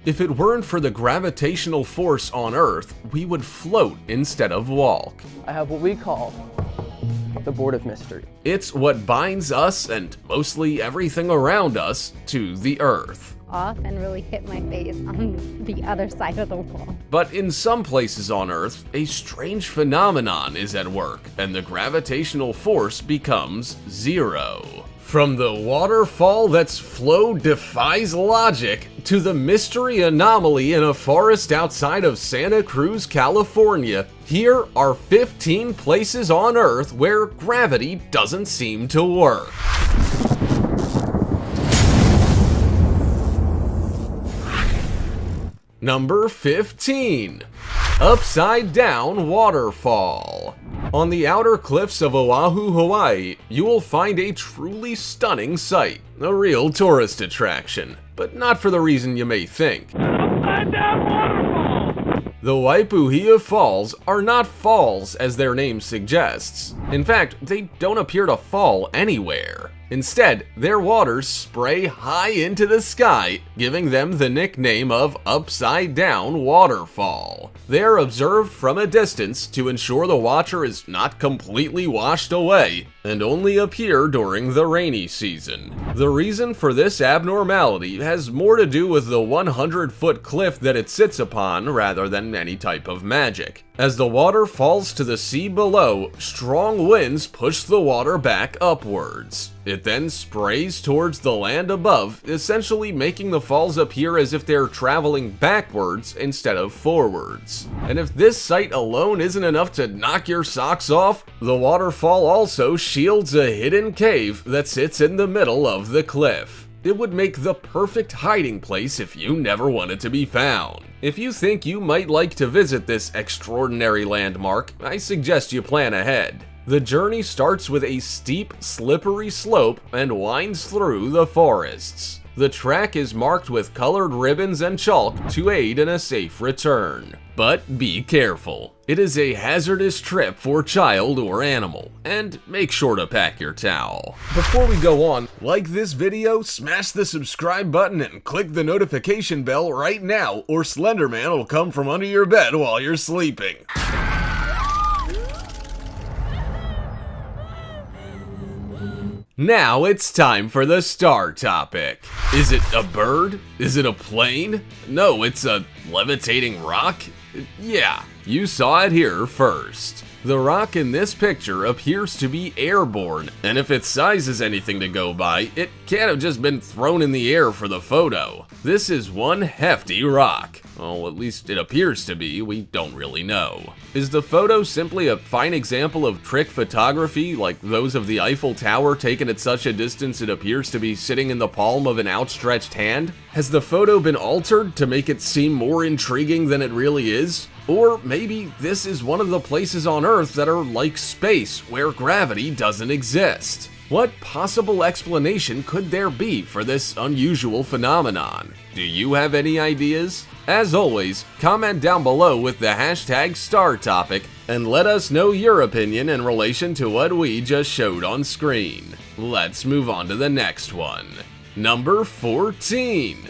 If it weren't for the gravitational force on Earth, we would float instead of walk. I have what we call the board of mystery. It's what binds us and mostly everything around us to the Earth. Off and really hit my face on the other side of the wall. But in some places on Earth, a strange phenomenon is at work, and the gravitational force becomes zero. From the waterfall that's flow defies logic, to the mystery anomaly in a forest outside of Santa Cruz, California, here are 15 places on Earth where gravity doesn't seem to work. Number 15. Upside Down Waterfall. On the outer cliffs of Oahu, Hawaii, you will find a truly stunning sight, a real tourist attraction, but not for the reason you may think. Upside Down Waterfall! The Waipuhia Falls are not falls as their name suggests. In fact, they don't appear to fall anywhere. Instead, their waters spray high into the sky, giving them the nickname of Upside Down Waterfall. They are observed from a distance to ensure the watcher is not completely washed away, and only appear during the rainy season. The reason for this abnormality has more to do with the 100-foot cliff that it sits upon rather than any type of magic. As the water falls to the sea below, strong winds push the water back upwards. It then sprays towards the land above, essentially making the falls appear as if they're traveling backwards instead of forwards. And if this sight alone isn't enough to knock your socks off, the waterfall also shields a hidden cave that sits in the middle of the cliff. It would make the perfect hiding place if you never wanted to be found. If you think you might like to visit this extraordinary landmark, I suggest you plan ahead. The journey starts with a steep, slippery slope and winds through the forests. The track is marked with colored ribbons and chalk to aid in a safe return. But be careful. It is a hazardous trip for child or animal, and make sure to pack your towel. Before we go on, like this video, smash the subscribe button and click the notification bell right now, or Slenderman will come from under your bed while you're sleeping. Now it's time for the star topic. Is it a bird? Is it a plane? No, it's a levitating rock? Yeah, you saw it here first. The rock in this picture appears to be airborne, and if its size is anything to go by, it can't have just been thrown in the air for the photo. This is one hefty rock. Well, at least it appears to be, we don't really know. Is the photo simply a fine example of trick photography, like those of the Eiffel Tower taken at such a distance it appears to be sitting in the palm of an outstretched hand? Has the photo been altered to make it seem more intriguing than it really is? Or maybe this is one of the places on Earth that are like space, where gravity doesn't exist. What possible explanation could there be for this unusual phenomenon? Do you have any ideas? As always, comment down below with the hashtag StarTopic and let us know your opinion in relation to what we just showed on screen. Let's move on to the next one. Number 14.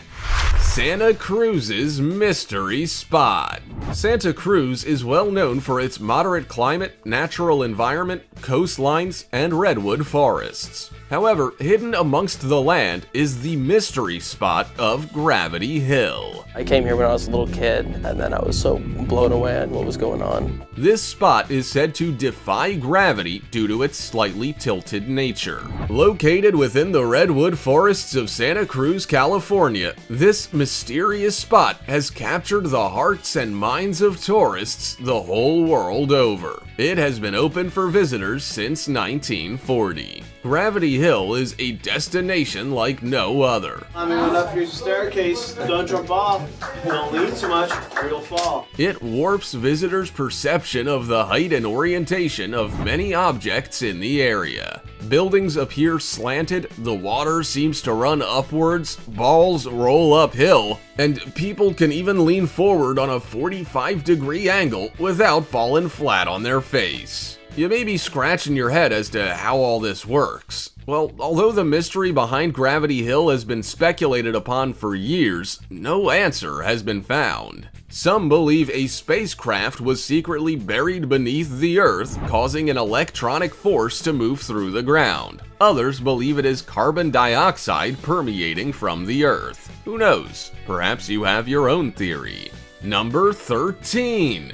Santa Cruz's Mystery Spot. Santa Cruz is well known for its moderate climate, natural environment, coastlines, and redwood forests. However, hidden amongst the land is the mystery spot of Gravity Hill. I came here when I was a little kid, and then I was so blown away at what was going on. This spot is said to defy gravity due to its slightly tilted nature. Located within the redwood forests of Santa Cruz, California, this mysterious spot has captured the hearts and minds of tourists the whole world over. It has been open for visitors since 1940. Gravity Hill is a destination like no other. Up here's a staircase. Don't jump off. Don't lean too much or you'll fall. It warps visitors' perception of the height and orientation of many objects in the area. Buildings appear slanted, the water seems to run upwards, balls roll uphill, and people can even lean forward on a 45-degree angle without falling flat on their face. You may be scratching your head as to how all this works. Well, although the mystery behind Gravity Hill has been speculated upon for years, no answer has been found. Some believe a spacecraft was secretly buried beneath the Earth, causing an electronic force to move through the ground. Others believe it is carbon dioxide permeating from the Earth. Who knows? Perhaps you have your own theory. Number 13.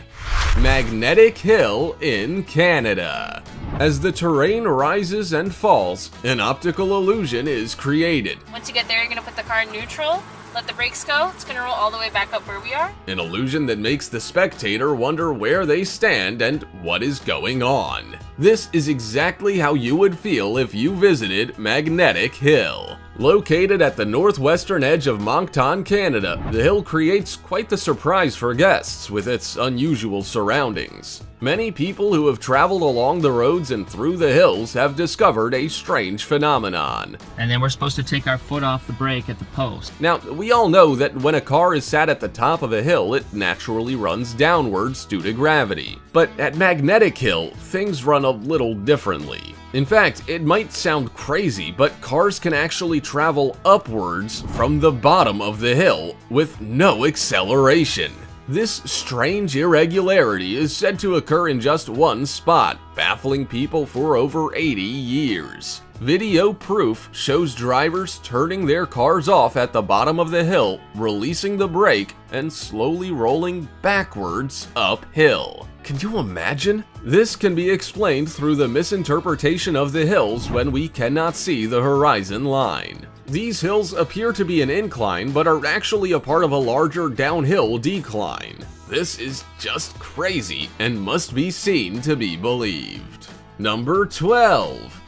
Magnetic Hill in Canada. As the terrain rises and falls, an optical illusion is created. Once you get there, you're gonna put the car in neutral, let the brakes go, it's gonna roll all the way back up where we are. An illusion that makes the spectator wonder where they stand and what is going on. This is exactly how you would feel if you visited Magnetic Hill. Located at the northwestern edge of Moncton, Canada, the hill creates quite the surprise for guests with its unusual surroundings. Many people who have traveled along the roads and through the hills have discovered a strange phenomenon. And then we're supposed to take our foot off the brake at the post. Now, we all know that when a car is sat at the top of a hill, it naturally runs downwards due to gravity. But at Magnetic Hill, things run a little differently. In fact, it might sound crazy, but cars can actually travel upwards from the bottom of the hill with no acceleration. This strange irregularity is said to occur in just one spot, baffling people for over 80 years. Video proof shows drivers turning their cars off at the bottom of the hill, releasing the brake, and slowly rolling backwards uphill. Can you imagine? This can be explained through the misinterpretation of the hills when we cannot see the horizon line. These hills appear to be an incline, but are actually a part of a larger downhill decline. This is just crazy and must be seen to be believed. Number 12.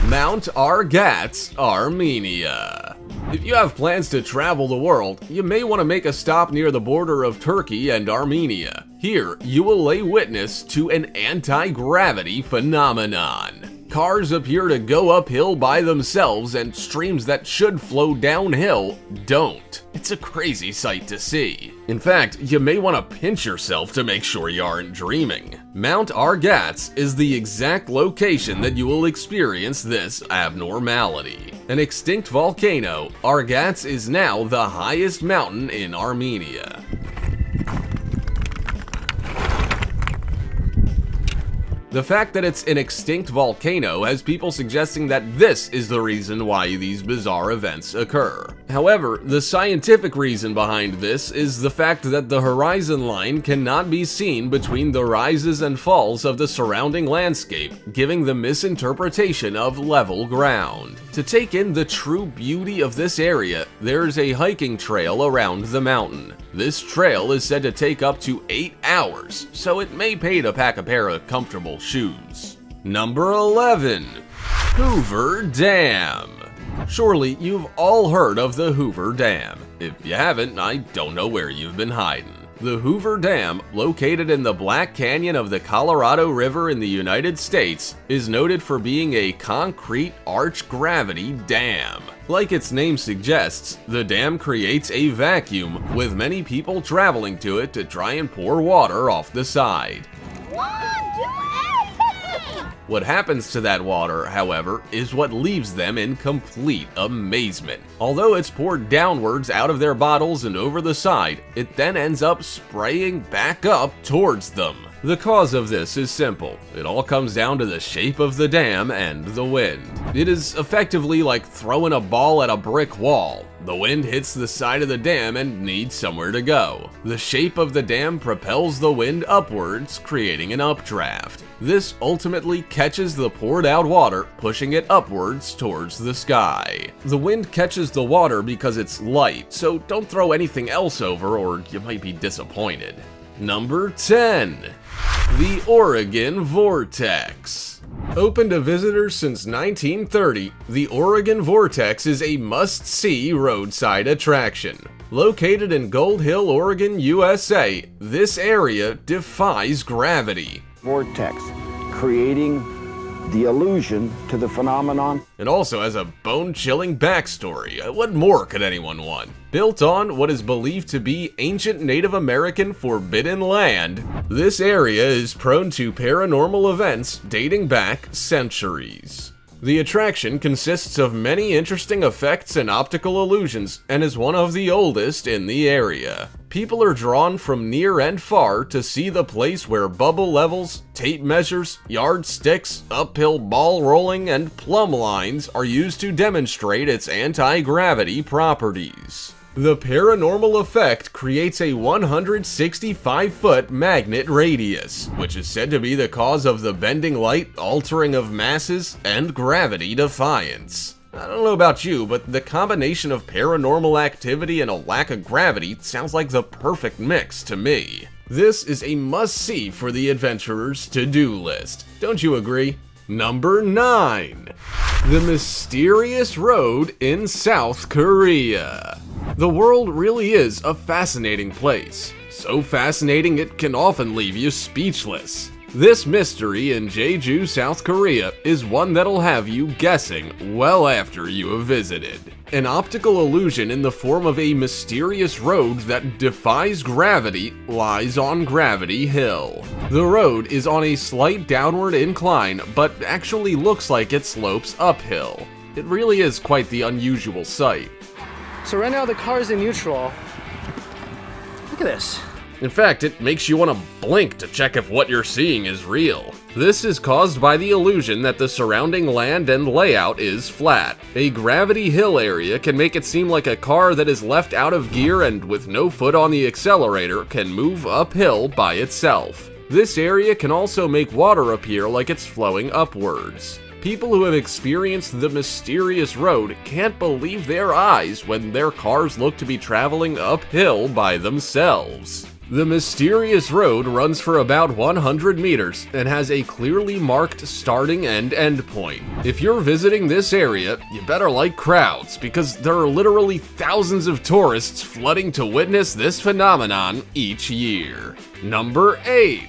Mount Argats, Armenia. If you have plans to travel the world, you may want to make a stop near the border of Turkey and Armenia. Here, you will lay witness to an anti-gravity phenomenon. Cars appear to go uphill by themselves and streams that should flow downhill don't. It's a crazy sight to see. In fact, you may want to pinch yourself to make sure you aren't dreaming. Mount Argats is the exact location that you will experience this abnormality. An extinct volcano, Argats is now the highest mountain in Armenia. The fact that it's an extinct volcano has people suggesting that this is the reason why these bizarre events occur. However, the scientific reason behind this is the fact that the horizon line cannot be seen between the rises and falls of the surrounding landscape, giving the misinterpretation of level ground. To take in the true beauty of this area, there is a hiking trail around the mountain. This trail is said to take up to 8 hours, so it may pay to pack a pair of comfortable shoes. Number 11. Hoover Dam. Surely you've all heard of the Hoover Dam. If you haven't, I don't know where you've been hiding. The Hoover Dam, located in the Black Canyon of the Colorado River in the United States, is noted for being a concrete arch gravity dam. Like its name suggests, the dam creates a vacuum, with many people traveling to it to try and pour water off the side. What happens to that water, however, is what leaves them in complete amazement. Although it's poured downwards out of their bottles and over the side, it then ends up spraying back up towards them. The cause of this is simple. It all comes down to the shape of the dam and the wind. It is effectively like throwing a ball at a brick wall. The wind hits the side of the dam and needs somewhere to go. The shape of the dam propels the wind upwards, creating an updraft. This ultimately catches the poured out water, pushing it upwards towards the sky. The wind catches the water because it's light, so don't throw anything else over or you might be disappointed. Number 10. The Oregon Vortex. Open to visitors since 1930, the Oregon Vortex is a must-see roadside attraction. Located in Gold Hill, Oregon, USA, this area defies gravity. Vortex, creating the illusion to the phenomenon. And also has a bone-chilling backstory. What more could anyone want? Built on what is believed to be ancient Native American forbidden land, this area is prone to paranormal events dating back centuries. The attraction consists of many interesting effects and optical illusions and is one of the oldest in the area. People are drawn from near and far to see the place where bubble levels, tape measures, yardsticks, uphill ball rolling, and plumb lines are used to demonstrate its anti-gravity properties. The paranormal effect creates a 165-foot magnet radius, which is said to be the cause of the bending light, altering of masses, and gravity defiance. I don't know about you, but the combination of paranormal activity and a lack of gravity sounds like the perfect mix to me. This is a must-see for the adventurer's to-do list. Don't you agree? Number 9. The Mysterious Road in South Korea. The world really is a fascinating place. So fascinating it can often leave you speechless. This mystery in Jeju, South Korea is one that'll have you guessing well after you have visited. An optical illusion in the form of a mysterious road that defies gravity lies on Gravity Hill. The road is on a slight downward incline, but actually looks like it slopes uphill. It really is quite the unusual sight. So right now the car's in neutral. Look at this. In fact, it makes you want to blink to check if what you're seeing is real. This is caused by the illusion that the surrounding land and layout is flat. A Gravity Hill area can make it seem like a car that is left out of gear and with no foot on the accelerator can move uphill by itself. This area can also make water appear like it's flowing upwards. People who have experienced the mysterious road can't believe their eyes when their cars look to be traveling uphill by themselves. The mysterious road runs for about 100 meters and has a clearly marked starting and end point. If you're visiting this area, you better like crowds because there are literally thousands of tourists flooding to witness this phenomenon each year. Number 8.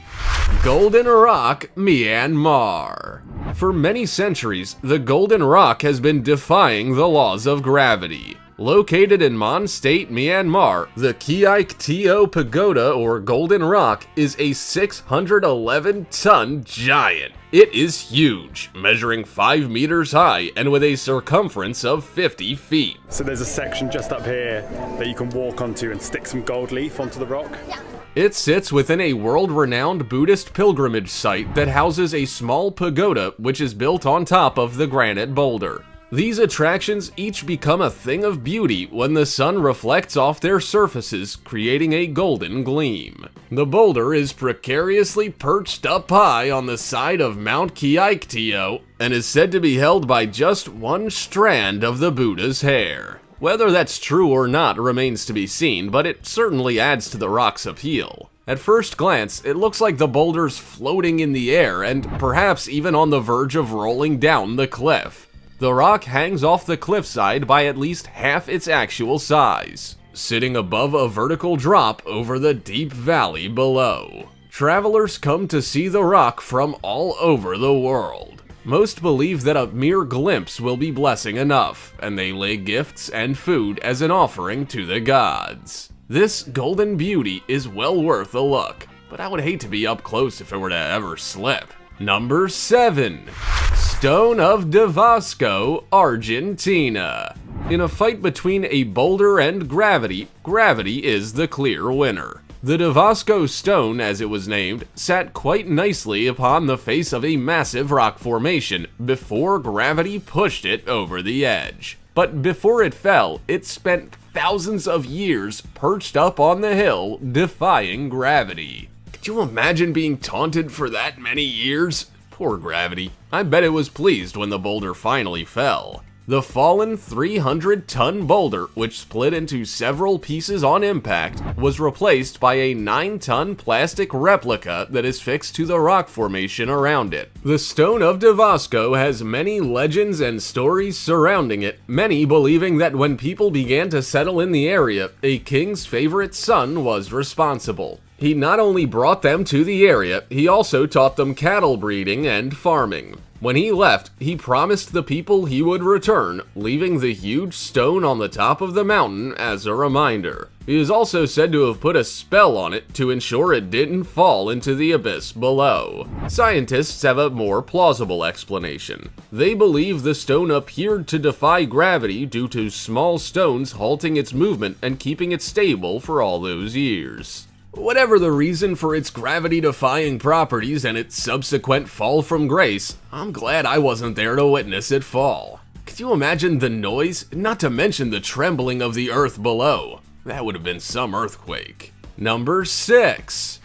Golden Rock, Myanmar. For many centuries, the Golden Rock has been defying the laws of gravity. Located in Mon State, Myanmar, the Kiaik Teo Pagoda, or Golden Rock, is a 611-ton giant. It is huge, measuring 5 meters high and with a circumference of 50 feet. So there's a section just up here that you can walk onto and stick some gold leaf onto the rock? Yeah. It sits within a world-renowned Buddhist pilgrimage site that houses a small pagoda which is built on top of the granite boulder. These attractions each become a thing of beauty when the sun reflects off their surfaces, creating a golden gleam. The boulder is precariously perched up high on the side of Mount Kiaiktio and is said to be held by just one strand of the Buddha's hair. Whether that's true or not remains to be seen, but it certainly adds to the rock's appeal. At first glance, it looks like the boulder's floating in the air and perhaps even on the verge of rolling down the cliff. The rock hangs off the cliffside by at least half its actual size, sitting above a vertical drop over the deep valley below. Travelers come to see the rock from all over the world. Most believe that a mere glimpse will be blessing enough, and they lay gifts and food as an offering to the gods. This golden beauty is well worth a look, but I would hate to be up close if it were to ever slip. Number 7. Stone of Davosco, Argentina. In a fight between a boulder and gravity, gravity is the clear winner. The Davosco stone, as it was named, sat quite nicely upon the face of a massive rock formation before gravity pushed it over the edge. But before it fell, it spent thousands of years perched up on the hill, defying gravity. Could you imagine being taunted for that many years? Poor gravity. I bet it was pleased when the boulder finally fell. The fallen 300-ton boulder, which split into several pieces on impact, was replaced by a 9-ton plastic replica that is fixed to the rock formation around it. The Stone of Davosco has many legends and stories surrounding it, many believing that when people began to settle in the area, a king's favorite son was responsible. He not only brought them to the area, he also taught them cattle breeding and farming. When he left, he promised the people he would return, leaving the huge stone on the top of the mountain as a reminder. He is also said to have put a spell on it to ensure it didn't fall into the abyss below. Scientists have a more plausible explanation. They believe the stone appeared to defy gravity due to small stones halting its movement and keeping it stable for all those years. Whatever the reason for its gravity-defying properties and its subsequent fall from grace, I'm glad I wasn't there to witness it fall. Could you imagine the noise, not to mention the trembling of the earth below? That would have been some earthquake. Number 6.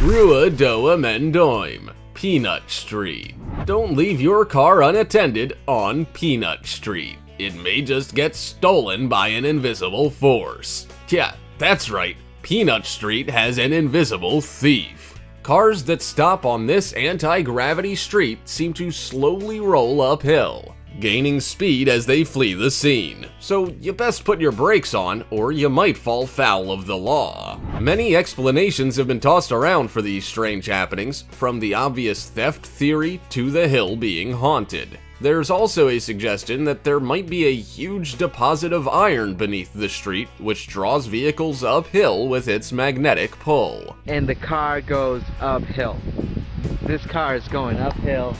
Rua Doa Mendoim, Peanut Street. Don't leave your car unattended on Peanut Street. It may just get stolen by an invisible force. Yeah, that's right. Peanut Street has an invisible thief. Cars that stop on this anti-gravity street seem to slowly roll uphill, gaining speed as they flee the scene. So you best put your brakes on, or you might fall foul of the law. Many explanations have been tossed around for these strange happenings, from the obvious theft theory to the hill being haunted. There's also a suggestion that there might be a huge deposit of iron beneath the street, which draws vehicles uphill with its magnetic pull. And the car goes uphill. This car is going uphill.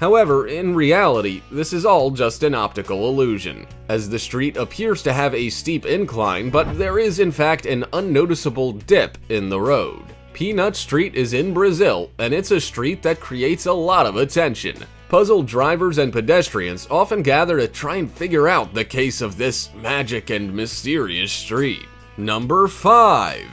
However, in reality, this is all just an optical illusion, as the street appears to have a steep incline, but there is in fact an unnoticeable dip in the road. Peanut Street is in Brazil, and it's a street that creates a lot of attention. Puzzled drivers and pedestrians often gather to try and figure out the case of this magic and mysterious street. Number 5.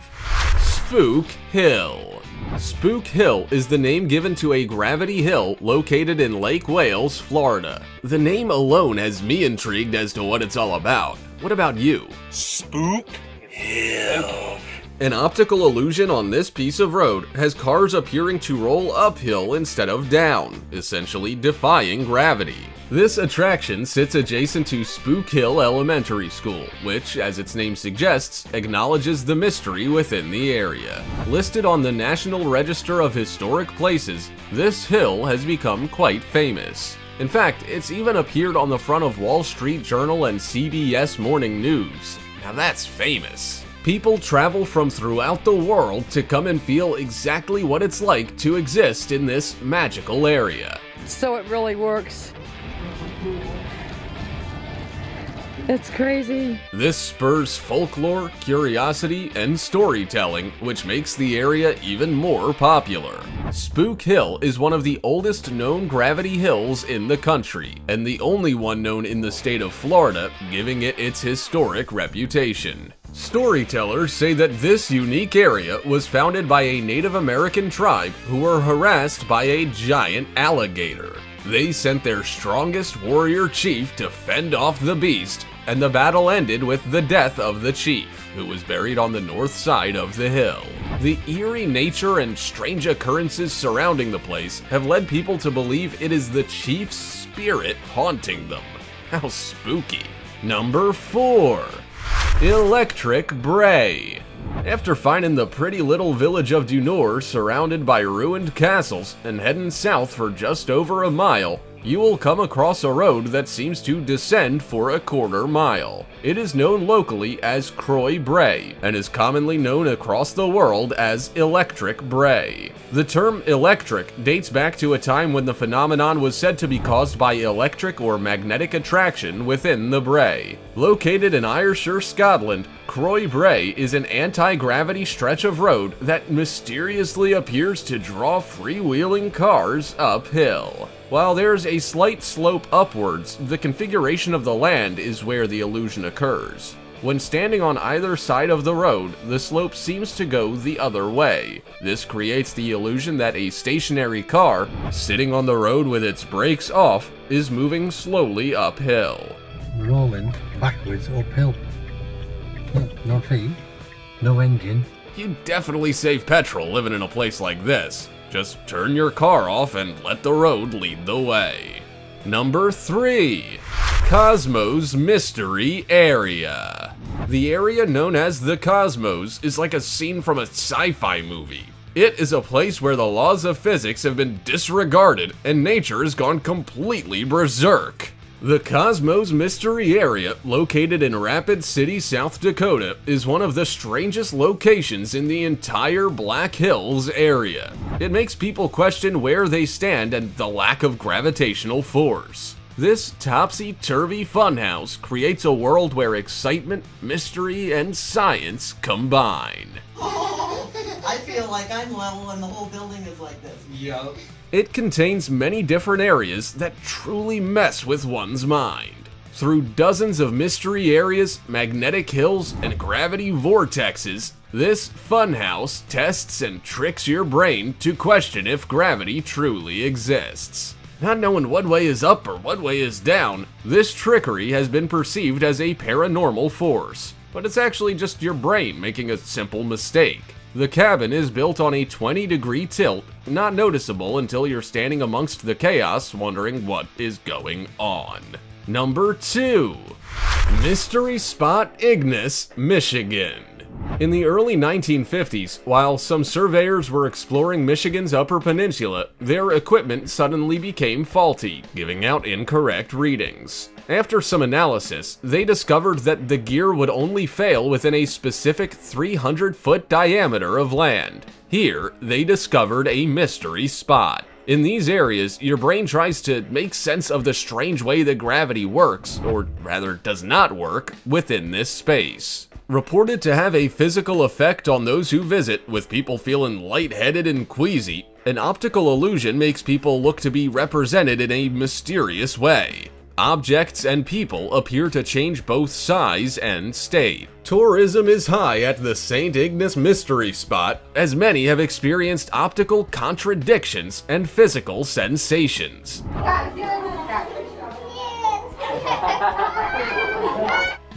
Spook Hill. Spook Hill is the name given to a gravity hill located in Lake Wales, Florida. The name alone has me intrigued as to what it's all about. What about you? Spook Hill. An optical illusion on this piece of road has cars appearing to roll uphill instead of down, essentially defying gravity. This attraction sits adjacent to Spook Hill Elementary School, which, as its name suggests, acknowledges the mystery within the area. Listed on the National Register of Historic Places, this hill has become quite famous. In fact, it's even appeared on the front of Wall Street Journal and CBS Morning News. Now that's famous. People travel from throughout the world to come and feel exactly what it's like to exist in this magical area. So it really works. It's crazy. This spurs folklore, curiosity, and storytelling, which makes the area even more popular. Spook Hill is one of the oldest known gravity hills in the country, and the only one known in the state of Florida, giving it its historic reputation. Storytellers say that this unique area was founded by a Native American tribe who were harassed by a giant alligator. They sent their strongest warrior chief to fend off the beast, and the battle ended with the death of the chief, who was buried on the north side of the hill. The eerie nature and strange occurrences surrounding the place have led people to believe it is the chief's spirit haunting them. How spooky. Number 4. Electric Bray. After finding the pretty little village of Du Nord surrounded by ruined castles and heading south for just over a mile, you will come across a road that seems to descend for a quarter mile. It is known locally as Croix Bray and is commonly known across the world as Electric Bray. The term electric dates back to a time when the phenomenon was said to be caused by electric or magnetic attraction within the Bray. Located in Ayrshire, Scotland, Croix Bray is an anti-gravity stretch of road that mysteriously appears to draw freewheeling cars uphill. While there's a slight slope upwards, the configuration of the land is where the illusion occurs. When standing on either side of the road, the slope seems to go the other way. This creates the illusion that a stationary car, sitting on the road with its brakes off, is moving slowly uphill. Rolling backwards uphill. No feet, no engine. You definitely save petrol living in a place like this. Just turn your car off and let the road lead the way. Number 3. Cosmos Mystery Area. The area known as the Cosmos is like a scene from a sci-fi movie. It is a place where the laws of physics have been disregarded and nature has gone completely berserk. The Cosmos Mystery Area, located in Rapid City, South Dakota, is one of the strangest locations in the entire Black Hills area. It makes people question where they stand and the lack of gravitational force. This topsy-turvy funhouse creates a world where excitement, mystery, and science combine. I feel like I'm level and the whole building is like this. Yup. It contains many different areas that truly mess with one's mind. Through dozens of mystery areas, magnetic hills, and gravity vortexes, this funhouse tests and tricks your brain to question if gravity truly exists. Not knowing what way is up or what way is down, this trickery has been perceived as a paranormal force, but it's actually just your brain making a simple mistake. The cabin is built on a 20-degree tilt, not noticeable until you're standing amongst the chaos wondering what is going on. Number 2. Mystery Spot Ignis, Michigan. In the early 1950s, while some surveyors were exploring Michigan's Upper Peninsula, their equipment suddenly became faulty, giving out incorrect readings. After some analysis, they discovered that the gear would only fail within a specific 300-foot diameter of land. Here, they discovered a mystery spot. In these areas, your brain tries to make sense of the strange way that gravity works, or rather does not work, within this space. Reported to have a physical effect on those who visit, with people feeling lightheaded and queasy, an optical illusion makes people look to be represented in a mysterious way. Objects and people appear to change both size and state. Tourism is high at the St. Ignis Mystery Spot, as many have experienced optical contradictions and physical sensations.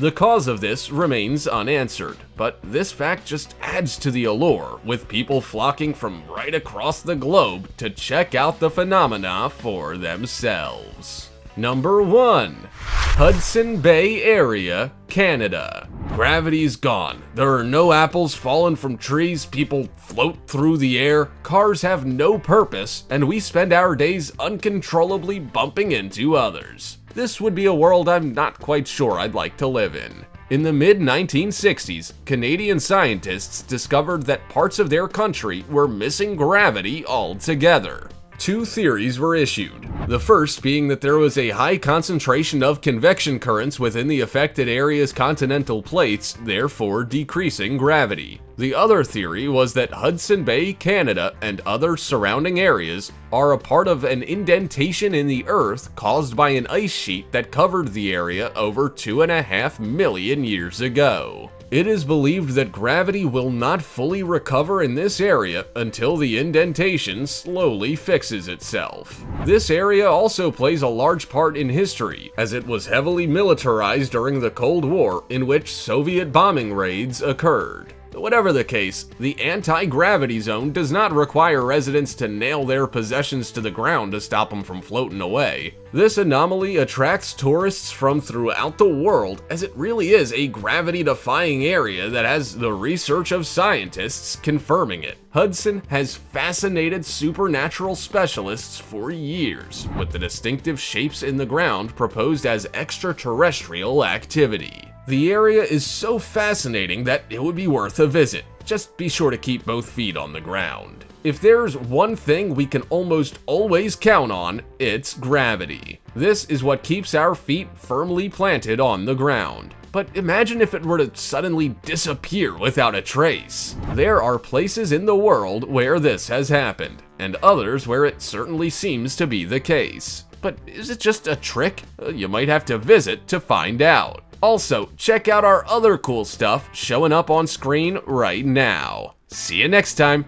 The cause of this remains unanswered, but this fact just adds to the allure, with people flocking from right across the globe to check out the phenomena for themselves. Number 1. Hudson Bay Area, Canada. Gravity's gone. There are no apples falling from trees, people float through the air, cars have no purpose, and we spend our days uncontrollably bumping into others. This would be a world I'm not quite sure I'd like to live in. In the mid-1960s, Canadian scientists discovered that parts of their country were missing gravity altogether. 2 theories were issued. The first being that there was a high concentration of convection currents within the affected area's continental plates, therefore decreasing gravity. The other theory was that Hudson Bay, Canada, and other surrounding areas are a part of an indentation in the Earth caused by an ice sheet that covered the area over 2.5 million years ago. It is believed that gravity will not fully recover in this area until the indentation slowly fixes itself. This area also plays a large part in history, as it was heavily militarized during the Cold War, in which Soviet bombing raids occurred. Whatever the case, the anti-gravity zone does not require residents to nail their possessions to the ground to stop them from floating away. This anomaly attracts tourists from throughout the world, as it really is a gravity-defying area that has the research of scientists confirming it. Hudson has fascinated supernatural specialists for years, with the distinctive shapes in the ground proposed as extraterrestrial activity. The area is so fascinating that it would be worth a visit. Just be sure to keep both feet on the ground. If there's one thing we can almost always count on, it's gravity. This is what keeps our feet firmly planted on the ground. But imagine if it were to suddenly disappear without a trace. There are places in the world where this has happened, and others where it certainly seems to be the case. But is it just a trick? You might have to visit to find out. Also, check out our other cool stuff showing up on screen right now. See you next time.